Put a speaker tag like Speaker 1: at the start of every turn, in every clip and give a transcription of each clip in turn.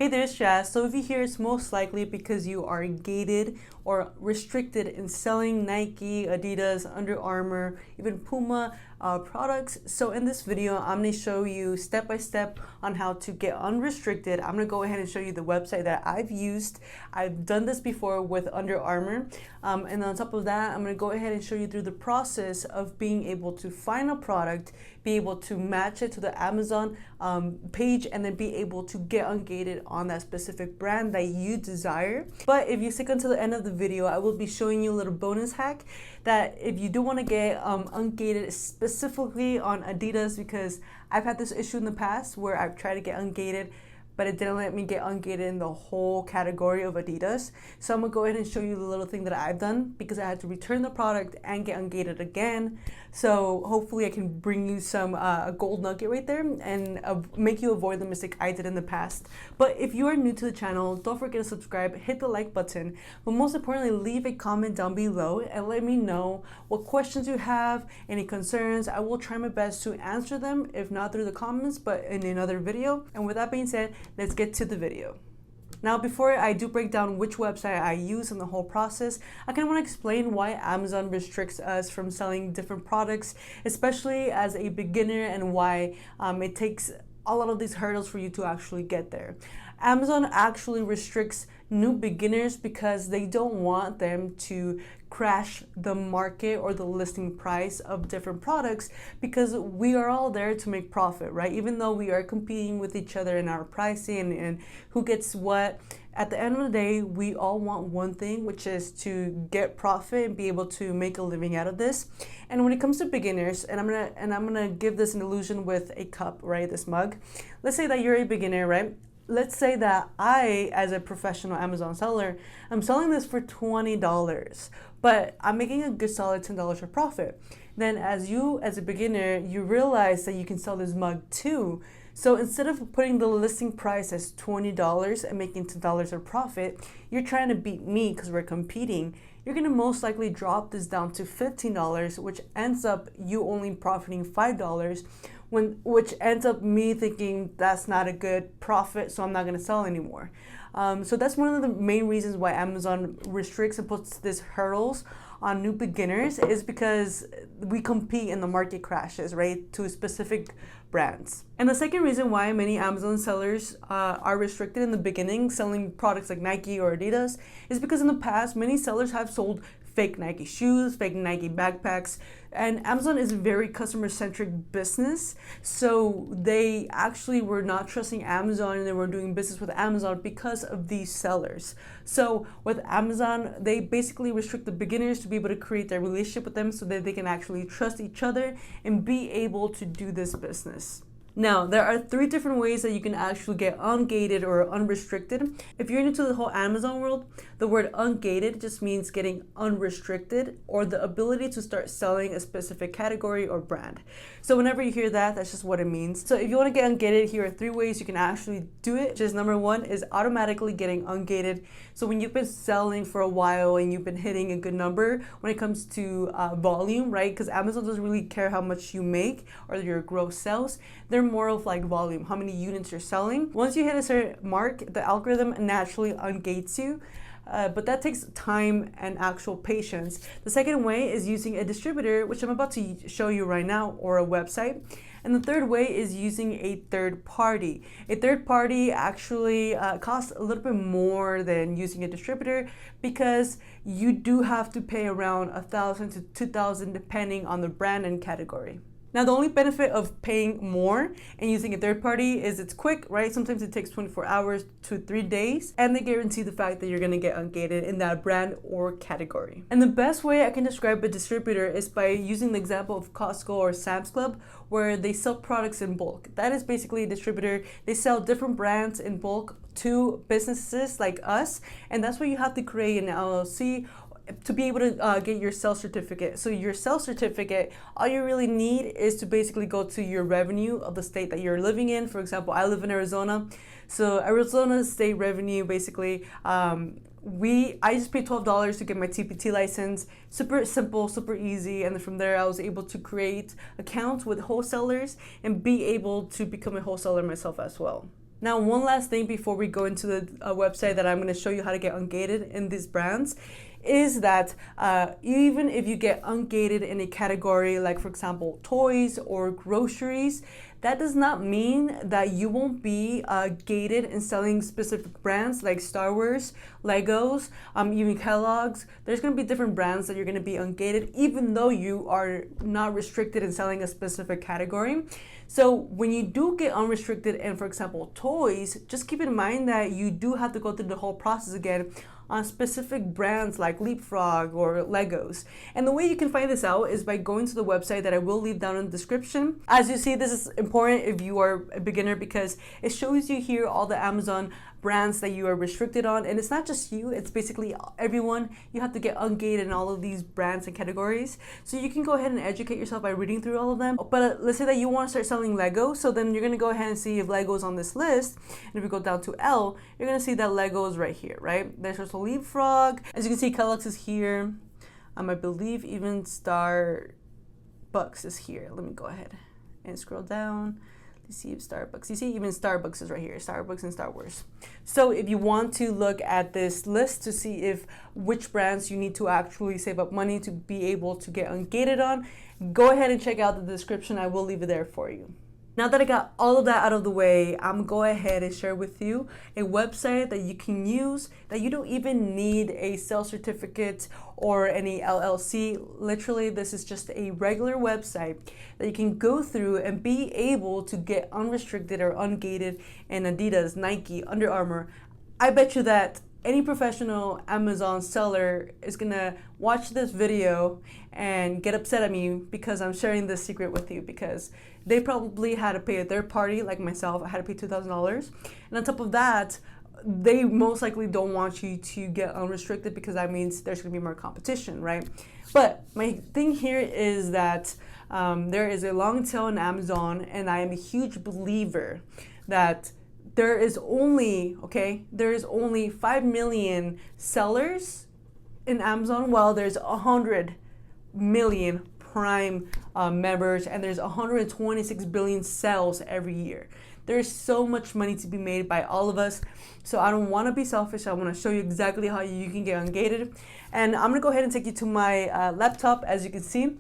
Speaker 1: Hey there, it's Jazz. So if you hear, it's most likely because you are gated or restricted in selling Nike, Adidas, Under Armour, even Puma products. So in this video, I'm going to show you step by step on how to get unrestricted. I'm going to go ahead and show you the website that I've used. I've done this before with Under Armour. And on top of that, I'm going to go ahead and show you through the process of being able to find a product, be able to match it to the Amazon page, and then be able to get ungated on that specific brand that you desire. But if you stick until the end of the video, I will be showing you a little bonus hack that if you do want to get ungated specifically on Adidas, because I've had this issue in the past where I've tried to get ungated, but it didn't let me get ungated in the whole category of Adidas. So I'm gonna go ahead and show you the little thing that I've done, because I had to return the product and get ungated again. So hopefully I can bring you some a gold nugget right there and make you avoid the mistake I did in the past. But if you are new to the channel, don't forget to subscribe, hit the like button, but most importantly, leave a comment down below and let me know what questions you have, any concerns. I will try my best to answer them, if not through the comments, but in another video. And with that being said, let's get to the video. Now, before I do break down which website I use in the whole process, I kind of want to explain why Amazon restricts us from selling different products, especially as a beginner, and why it takes a lot of these hurdles for you to actually get there. Amazon actually restricts new beginners because they don't want them to crash the market or the listing price of different products, because we are all there to make profit, right? Even though we are competing with each other in our pricing and who gets what, at the end of the day, we all want one thing, which is to get profit and be able to make a living out of this. And when it comes to beginners, and I'm gonna give this an illusion with a cup, right? This mug. Let's say that you're a beginner, right? Let's say that I, as a professional Amazon seller, I'm selling this for $20, but I'm making a good solid $10 of profit. Then as a beginner, you realize that you can sell this mug too. So instead of putting the listing price as $20 and making $10 of profit, you're trying to beat me because we're competing. You're going to most likely drop this down to $15, which ends up you only profiting $5, which ends up me thinking that's not a good profit, so I'm not going to sell anymore. So that's one of the main reasons why Amazon restricts and puts these hurdles on new beginners, is because we compete and the market crashes, right, to specific brands. And the second reason why many Amazon sellers are restricted in the beginning selling products like Nike or Adidas is because in the past, many sellers have sold fake Nike shoes, fake Nike backpacks, and Amazon is a very customer-centric business, so they actually were not trusting Amazon and they were doing business with Amazon because of these sellers. So with Amazon, they basically restrict the beginners to be able to create their relationship with them so that they can actually trust each other and be able to do this business. Now, there are 3 different ways that you can actually get ungated or unrestricted. If you're new to the whole Amazon world, the word ungated just means getting unrestricted, or the ability to start selling a specific category or brand. So whenever you hear that, that's just what it means. So if you want to get ungated, here are 3 ways you can actually do it. Just number 1 is automatically getting ungated. So when you've been selling for a while and you've been hitting a good number when it comes to volume, right? Because Amazon doesn't really care how much you make or your gross sales. They're more of like volume, how many units you're selling. Once you hit a certain mark, the algorithm naturally ungates you. But that takes time and actual patience. The second way is using a distributor, which I'm about to show you right now, or a website. And the third way is using a third party. A third party actually costs a little bit more than using a distributor, because you do have to pay around $1,000 to $2,000 depending on the brand and category. Now, the only benefit of paying more and using a third party is it's quick, right? Sometimes it takes 24 hours to 3 days, and they guarantee the fact that you're gonna get ungated in that brand or category. And the best way I can describe a distributor is by using the example of Costco or Sam's Club, where they sell products in bulk. That is basically a distributor. They sell different brands in bulk to businesses like us, and that's why you have to create an LLC to be able to get your sales certificate. So your sales certificate, all you really need is to basically go to your revenue of the state that you're living in. For example, I live in Arizona. So Arizona state revenue, basically, I just paid $12 to get my TPT license. Super simple, super easy. And then from there, I was able to create accounts with wholesalers and be able to become a wholesaler myself as well. Now, one last thing before we go into the website that I'm going to show you how to get ungated in these brands is that even if you get ungated in a category like, for example, toys or groceries, that does not mean that you won't be gated in selling specific brands like Star Wars, Legos, even Kellogg's. There's going to be different brands that you're going to be ungated even though you are not restricted in selling a specific category. So when you do get unrestricted in, for example, toys, just keep in mind that you do have to go through the whole process again on specific brands like Leapfrog or Legos. And the way you can find this out is by going to the website that I will leave down in the description. As you see, this is important if you are a beginner because it shows you here all the Amazon brands that you are restricted on, and it's not just you, it's basically everyone. You have to get ungated in all of these brands and categories, so you can go ahead and educate yourself by reading through all of them. But let's say that you want to start selling Lego, so then you're going to go ahead and see if Lego is on this list, and if you go down to L, you're going to see that Lego is right here, right? There's also Leapfrog. As you can see, Kellogg's is here. I believe even Starbucks is here. Let me go ahead and scroll down to see if Starbucks, you see even Starbucks is right here, Starbucks and Star Wars. So if you want to look at this list to see if which brands you need to actually save up money to be able to get ungated on, go ahead and check out the description. I will leave it there for you. Now that I got all of that out of the way, I'm going to go ahead and share with you a website that you can use that you don't even need a sales certificate or any LLC. Literally, this is just a regular website that you can go through and be able to get unrestricted or ungated in Adidas, Nike, Under Armour. I bet you that any professional Amazon seller is gonna watch this video and get upset at me because I'm sharing this secret with you, because they probably had to pay a third party like myself. I had to pay $2,000, and on top of that, they most likely don't want you to get unrestricted because that means there's gonna be more competition, right? But my thing here is that there is a long tail in Amazon, and I am a huge believer that there is only 5 million sellers in Amazon, while there's 100 million Prime members, and there's 126 billion sales every year. There's so much money to be made by all of us. So I don't want to be selfish. I want to show you exactly how you can get ungated. And I'm going to go ahead and take you to my laptop. As you can see,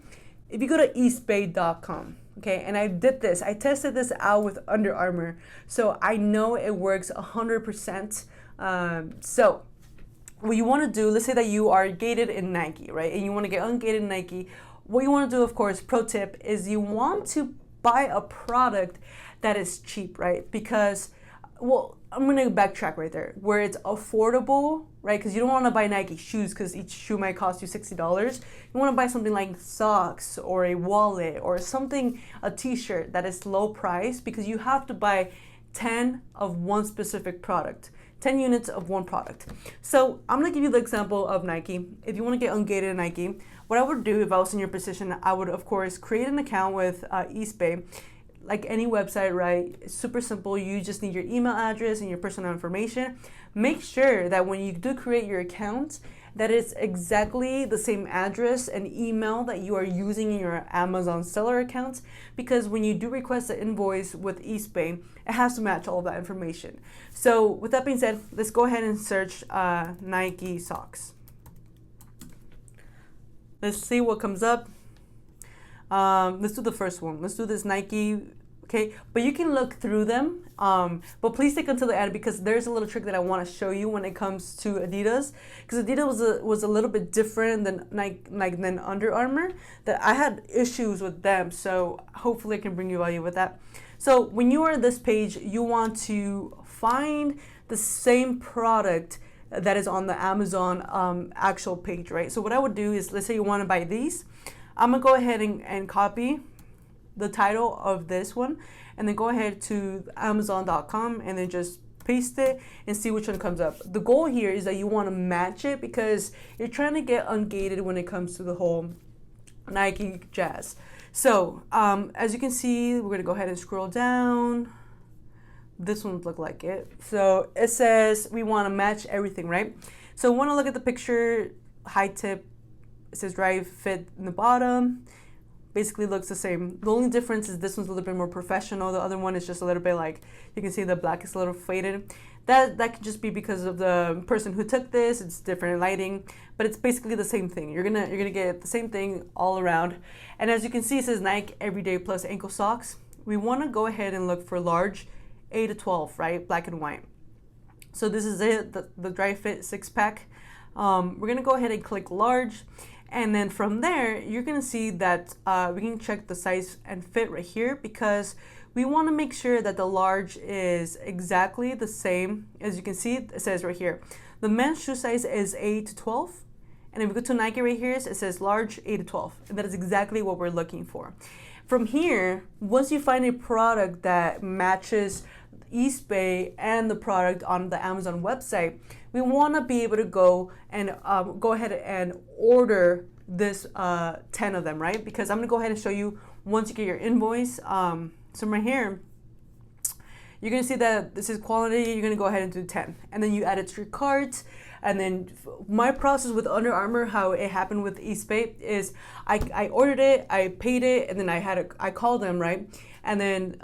Speaker 1: if you go to eastbay.com, okay, and I did this. I tested this out with Under Armour, so I know it works 100%. So what you want to do, let's say that you are gated in Nike, right, and you want to get ungated in Nike. What you want to do, of course, pro tip, is you want to buy a product that is cheap, right? Because, well, I'm going to backtrack right there, where it's affordable, right? Because you don't want to buy Nike shoes because each shoe might cost you $60. You want to buy something like socks or a wallet or something, a t-shirt that is low price, because you have to buy 10 of one specific product, 10 units of one product. So I'm going to give you the example of Nike. If you want to get ungated in Nike, what I would do if I was in your position, I would, of course, create an account with Eastbay. Like any website, right? It's super simple. You just need your email address and your personal information. Make sure that when you do create your account, that it's exactly the same address and email that you are using in your Amazon seller account, because when you do request an invoice with Eastbay, it has to match all of that information. So with that being said, let's go ahead and search Nike socks. Let's see what comes up. Let's do the first one. Let's do this Nike, okay? But you can look through them, but please stick until the end, because there's a little trick that I want to show you when it comes to Adidas, because Adidas was a little bit different than than Under Armour. That I had issues with them, so hopefully I can bring you value with that. So when you are on this page, you want to find the same product that is on the Amazon actual page, right? So what I would do is, let's say you want to buy these. I'm going to go ahead and copy the title of this one, and then go ahead to Amazon.com and then just paste it and see which one comes up. The goal here is that you want to match it, because you're trying to get ungated when it comes to the whole Nike jazz. So as you can see, we're going to go ahead and scroll down. This one look like it. So it says we want to match everything, right? So we want to look at the picture, high tip. It says dry fit in the bottom, basically looks the same. The only difference is this one's a little bit more professional. The other one is just a little bit like, you can see the black is a little faded. That could just be because of the person who took this. It's different lighting, but it's basically the same thing. You're gonna get the same thing all around. And as you can see, it says Nike Everyday Plus ankle socks. We want to go ahead and look for large 8 to 12, right? Black and white. So this is it, the dry fit 6-pack. We're gonna go ahead and click large, and then from there you're gonna see that we can check the size and fit right here, because we want to make sure that the large is exactly the same. As you can see, it says right here, the men's shoe size is 8 to 12. And if we go to Nike right here, it says large 8 to 12. And that is exactly what we're looking for. From here, once you find a product that matches eBay and the product on the Amazon website, we want to be able to go ahead and order this 10 of them, right? Because I'm going to go ahead and show you once you get your invoice. So right here, you're going to see that this is quality. You're going to go ahead and do 10. And then you add it to your cart. And then my process with Under Armour, how it happened with eBay, is I ordered it, I paid it, and then I called them, right? And then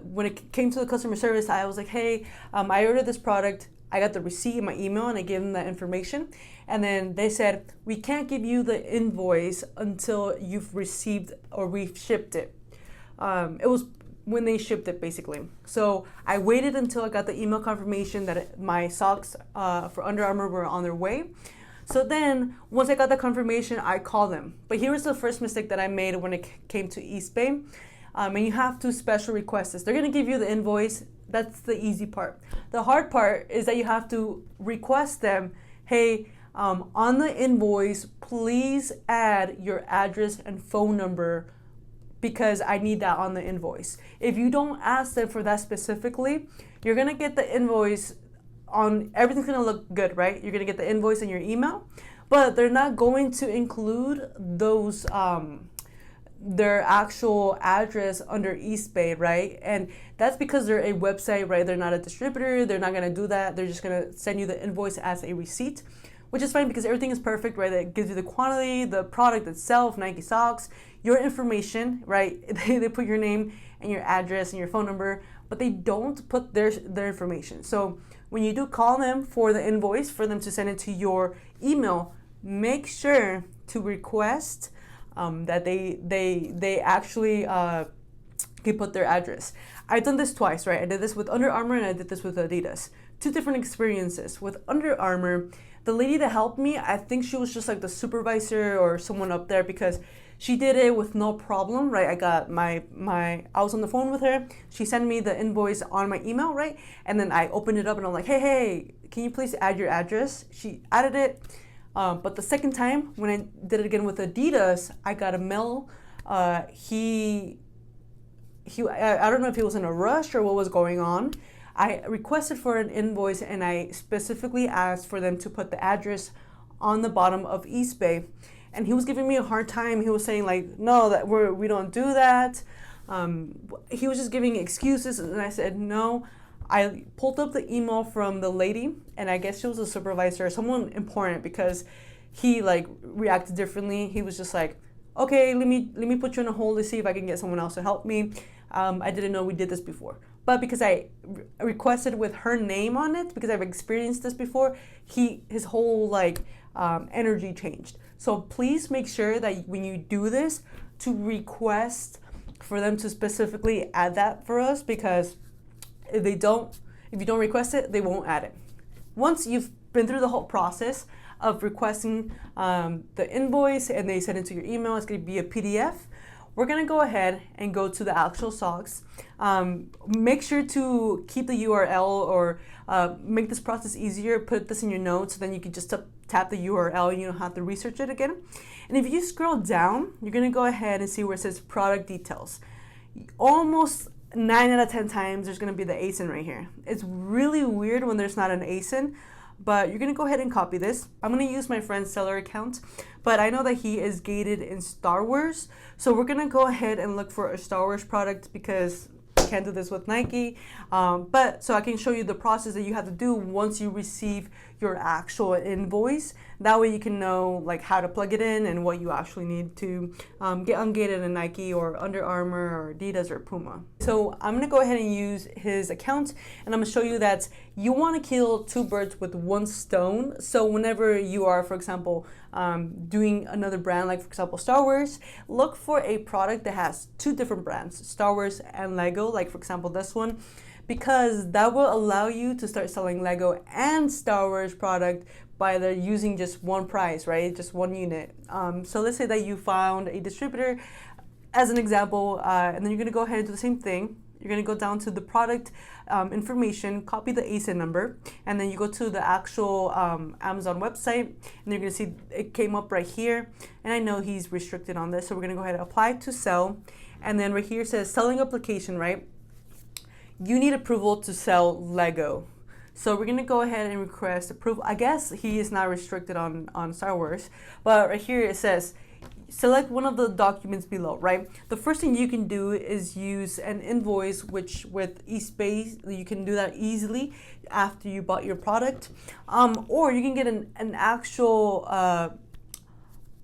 Speaker 1: when it came to the customer service, I was like, hey, I ordered this product. I got the receipt in my email, and I gave them that information. And then they said, we can't give you the invoice until you've received or we've shipped it. It was when they shipped it, basically. So I waited until I got the email confirmation that my socks for Under Armour were on their way. So then once I got the confirmation, I called them. But here was the first mistake that I made when it came to eBay. And you have to special request this. They're gonna give you the invoice. That's the easy part. The hard part is that you have to request them, hey, on the invoice, please add your address and phone number, because I need that on the invoice. If you don't ask them for that specifically, you're gonna get the invoice on, everything's gonna look good, right? You're gonna get the invoice in your email, but they're not going to include those, their actual address under eBay, right? And that's because they're a website, right? They're not a distributor. They're not gonna do that. They're just gonna send you the invoice as a receipt, which is fine because everything is perfect, right? It gives you the quantity, the product itself, Nike socks, your information, right? They put your name and your address and your phone number, but they don't put their information. So when you do call them for the invoice, for them to send it to your email, make sure to request that they actually can put their address. I've done this twice, right? I did this with Under Armour and I did this with Adidas. Two different experiences. With Under Armour, the lady that helped me, I think she was just like the supervisor or someone up there, because she did it with no problem, right? I got I was on the phone with her. She sent me the invoice on my email, right? And then I opened it up and I'm like, hey, can you please add your address? She added it. But the second time, when I did it again with Adidas, I got a mail. I don't know if he was in a rush or what was going on. I requested for an invoice and I specifically asked for them to put the address on the bottom of eBay. And he was giving me a hard time. He was saying like, no, that we don't do that. He was just giving excuses, and I said no. I pulled up the email from the lady, and I guess she was a supervisor or someone important, because he like reacted differently. He was just like, okay, let me put you on a hold to see if I can get someone else to help me. I didn't know we did this before. But because I requested with her name on it, because I've experienced this before, his whole like energy changed. So please make sure that when you do this, to request for them to specifically add that for us, because if you don't request it, they won't add it. Once you've been through the whole process of requesting the invoice and they send it to your email, it's going to be a PDF. We're going to go ahead and go to the actual socks. Make sure to keep the URL, or make this process easier. Put this in your notes, so then you can just tap the URL and you don't have to research it again. And if you scroll down, you're going to go ahead and see where it says product details. Almost 9 out of 10 times there's going to be the ASIN right here. It's really weird when there's not an ASIN, but you're going to go ahead and copy this. I'm going to use my friend's seller account, but I know that he is gated in Star Wars, so we're going to go ahead and look for a Star Wars product, because I can't do this with Nike, but so I can show you the process that you have to do once you receive your actual invoice. That way you can know like how to plug it in and what you actually need to get Ungated in Nike or Under Armour or Adidas or Puma. So I'm gonna go ahead and use his account, and I'm gonna show you that you want to kill two birds with one stone. So whenever you are, for example, doing another brand, like for example Star Wars, look for a product that has two different brands, Star Wars and Lego, like for example this one, because that will allow you to start selling Lego and Star Wars product by the using just one price, right? Just one unit. So let's say that you found a distributor as an example, and then you're gonna go ahead and do the same thing. You're gonna go down to the product information, copy the ASIN number, and then you go to the actual Amazon website, and you're gonna see it came up right here. And I know he's restricted on this, so we're gonna go ahead and apply to sell. And then right here it says selling application, right? You need approval to sell Lego. So we're gonna go ahead and request approval. I guess he is not restricted on Star Wars, but right here it says, select one of the documents below, right? The first thing you can do is use an invoice, which with eSpace, you can do that easily after you bought your product. Or you can get an actual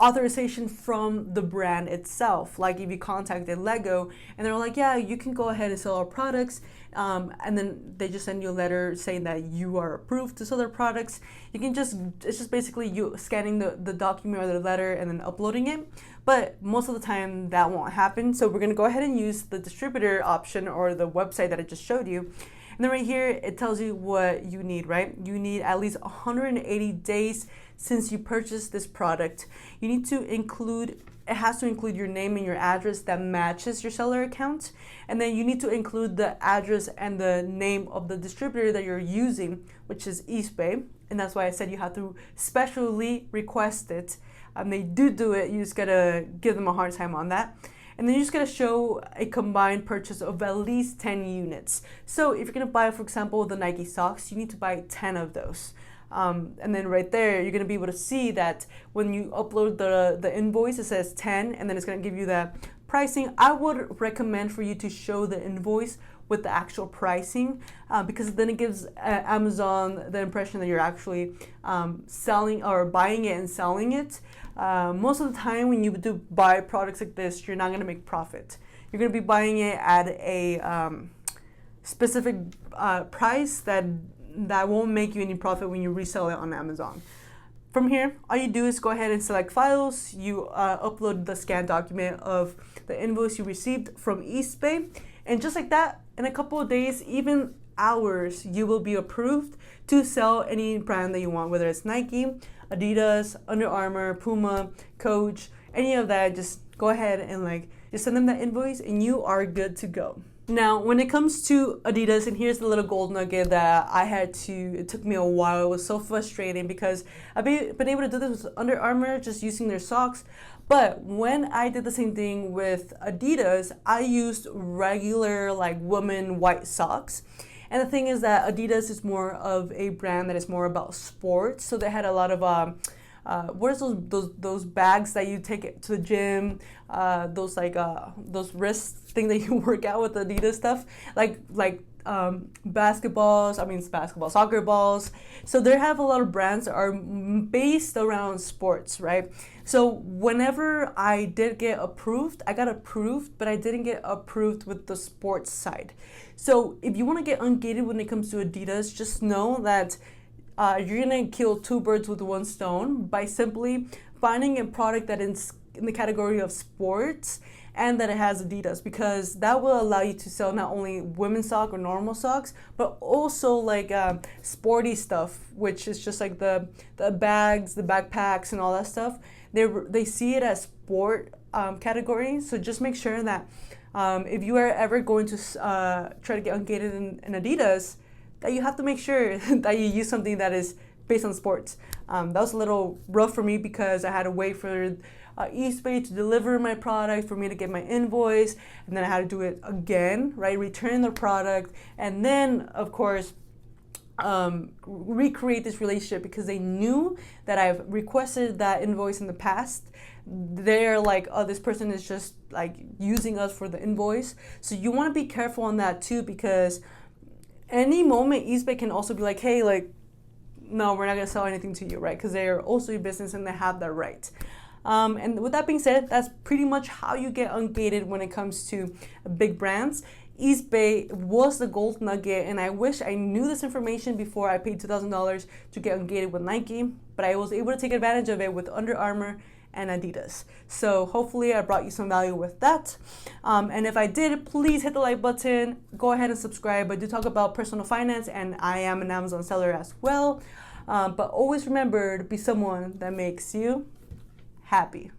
Speaker 1: authorization from the brand itself. Like if you contacted Lego and they're like, yeah, you can go ahead and sell our products, and then they just send you a letter saying that you are approved to sell their products. You can just, it's just basically you scanning the document or the letter and then uploading it. But most of the time that won't happen. So we're gonna go ahead and use the distributor option or the website that I just showed you. And then right here, it tells you what you need, right? You need at least 180 days since you purchased this product. You need to include, it has to include your name and your address that matches your seller account. And then you need to include the address and the name of the distributor that you're using, which is eBay. And that's why I said you have to specially request it. They do it, you just gotta give them a hard time on that. And then you just gotta show a combined purchase of at least 10 units. So if you're gonna buy, for example, the Nike socks, you need to buy 10 of those. And then right there, you're gonna be able to see that when you upload the invoice, it says 10, and then it's gonna give you the pricing. I would recommend for you to show the invoice with the actual pricing, because then it gives Amazon the impression that you're actually selling or buying it and selling it. Most of the time when you do buy products like this, you're not going to make profit. You're going to be buying it at a specific price that won't make you any profit when you resell it on Amazon. From here, all you do is go ahead and select files. You upload the scanned document of the invoice you received from eBay, and just like that, in a couple of days, even hours, you will be approved to sell any brand that you want, whether it's Nike, Adidas, Under Armour, Puma, Coach, any of that. Just go ahead and just send them that invoice and you are good to go. Now, when it comes to Adidas, and here's the little gold nugget that it took me a while. It was so frustrating because I've been able to do this with Under Armour just using their socks. But when I did the same thing with Adidas, I used regular women white socks. And the thing is that Adidas is more of a brand that is more about sports. So they had a lot of what is those bags that you take to the gym? Those wrist thing that you work out with Adidas stuff, soccer balls. So they have a lot of brands that are based around sports, right? So whenever I did get approved, I got approved, but I didn't get approved with the sports side. So if you want to get ungated when it comes to Adidas, just know that you're gonna kill two birds with one stone by simply finding a product that is in the category of sports and that it has Adidas, because that will allow you to sell not only women's sock or normal socks, but also sporty stuff, which is just like the bags, the backpacks, and all that stuff. They see it as sport category. So just make sure that if you are ever going to try to get ungated in Adidas, that you have to make sure that you use something that is based on sports. That was a little rough for me because I had to wait for eBay to deliver my product for me to get my invoice, and then I had to do it again, right? Return the product, and then of course recreate this relationship because they knew that I've requested that invoice in the past. They're like, oh, this person is just like using us for the invoice. So you want to be careful on that too, because any moment eBay can also be like, hey, like, no, we're not going to sell anything to you, right? Because they are also a business and they have that right. And with that being said, that's pretty much how you get ungated when it comes to big brands. eBay was the gold nugget, and I wish I knew this information before I paid $2,000 to get ungated with Nike, but I was able to take advantage of it with Under Armour and Adidas. So hopefully I brought you some value with that. And if I did, please hit the like button, go ahead and subscribe. I do talk about personal finance, and I am an Amazon seller as well. But always remember to be someone that makes you happy.